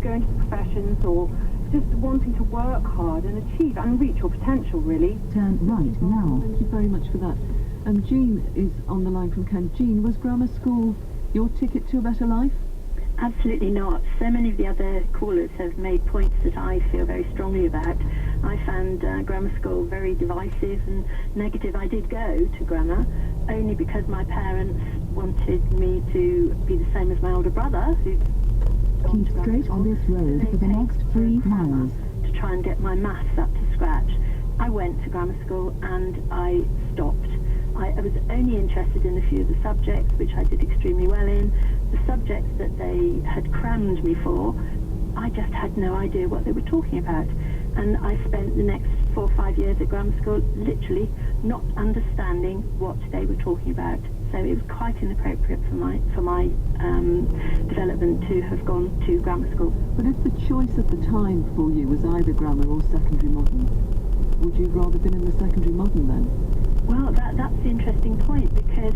going to professions or just wanting to work hard and achieve and reach your potential, really. Turn right now. Thank you very much for that. Jean is on the line from Kent. Jean, was grammar school your ticket to a better life? Absolutely not. So many of the other callers have made points that I feel very strongly about. I found grammar school very divisive and negative. I did go to grammar only because my parents wanted me to be the same as my older brother, who's gone Keep to grammar straight school. on this road for the next 3 miles. To try and get my maths up to scratch. I went to grammar school and I stopped. I was only interested in a few of the subjects, which I did extremely well in. The subjects that they had crammed me for, I just had no idea what they were talking about. And I spent the next 4 or 5 years at grammar school literally not understanding what they were talking about. So it was quite inappropriate for my development to have gone to grammar school. But if the choice at the time for you was either grammar or secondary modern, would you have rather been in the secondary modern then? Well, that's the interesting point, because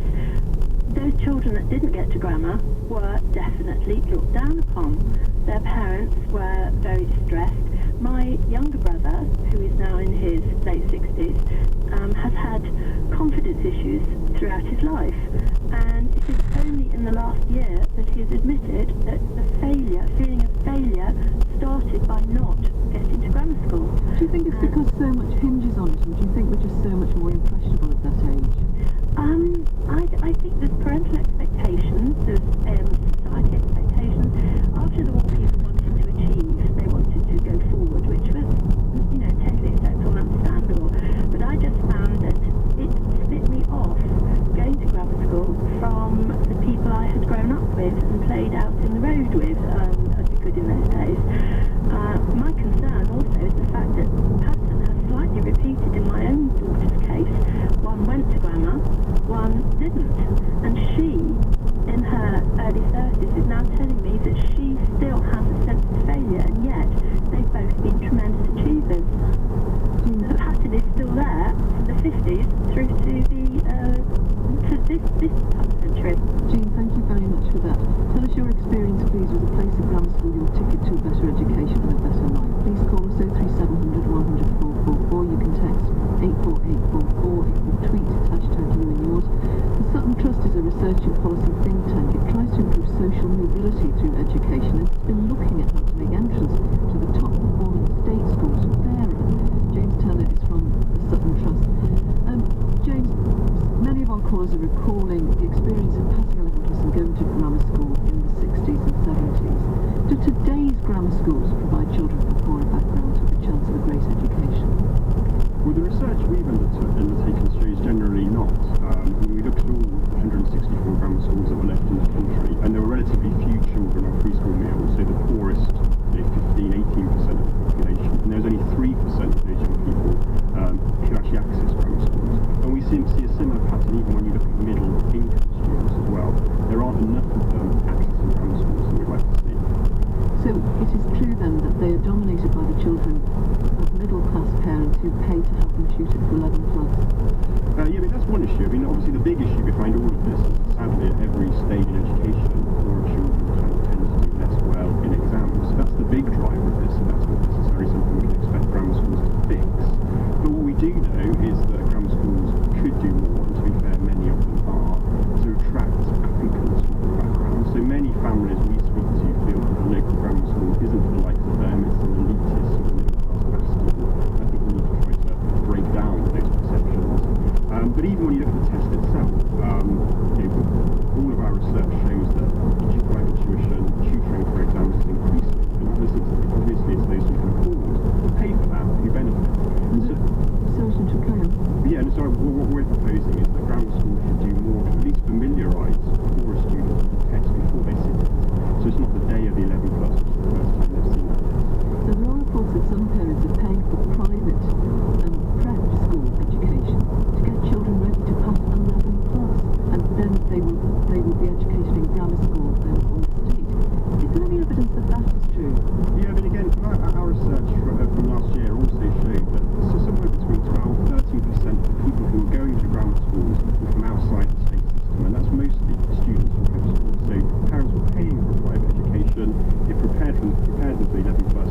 those children that didn't get to grammar were definitely looked down upon. Their parents were very distressed. My younger brother, who is now in his late 60s, has had confidence issues throughout his life. And it is only in the last year that he has admitted that the feeling of failure started by not getting to grammar school. Do you think it's because so much hinges on it, or do you think we're just so much more impressionable at that age? I think there's parental expectations, there's society expectations. After the war, people wanted to achieve, they wanted to go forward, which was, totally acceptable and understandable. But I just found that it split me off going to grammar school from the people I had grown up with and played out in the road with, as we could in those days. My concern also is the fact that the pattern has slightly repeated in my own daughter's case. One went to grammar, one didn't. And she, in her early 30s, is now telling me that she still has a sense of failure, and yet they've both been tremendous achievers. The pattern is still there from the 50s through to this century. Jean, thank you very much for that. Tell us your experience, please, with the place of grammar school, your ticket to a better education and a better life. Please call us 03700 100 444. You can text 84844. You can tweet #you and yours. The Sutton Trust is a research and policy think tank. It tries to improve social mobility through education, and it's been looking at how to make entrance to the top performing state schools fairer. James Teller is from the Sutton Trust. James, many of our callers are recalling the experience of passing a level plus and going to grammar school in the 60s and 70s. Do today's grammar schools provide children from poorer backgrounds with a chance of a great education? Well, the research we've undertaken shows generally not. We looked at all 164 grammar schools that were left in the country, and there were relatively few children on free school meals, so the poorest, 15-18% of the population, and there was only 3% of those young people who actually access grammar schools. And we seem to see a similar pattern even when you look at middle income students as well. There aren't enough of them accessing grammar schools that we'd like to see. So it is true then that they are dominated by the children of middle-class parents who pay to have them tutored for 11 plus. Yeah, but that's one issue. I mean, obviously the big issue behind all of this is that sadly at every stage in education, poorer children tend to do less well in exams. So that's the big driver of this, and that's not necessarily something we can expect grammar schools to fix. But what we do know is that grammar schools could do more, and to be fair, many of them are, to attract applicants from poor backgrounds. So many families we speak to feel that the local grammar school isn't for the likes of them, it's an elitist or middle-class bastion. I think we need to try to break down those perceptions. because they level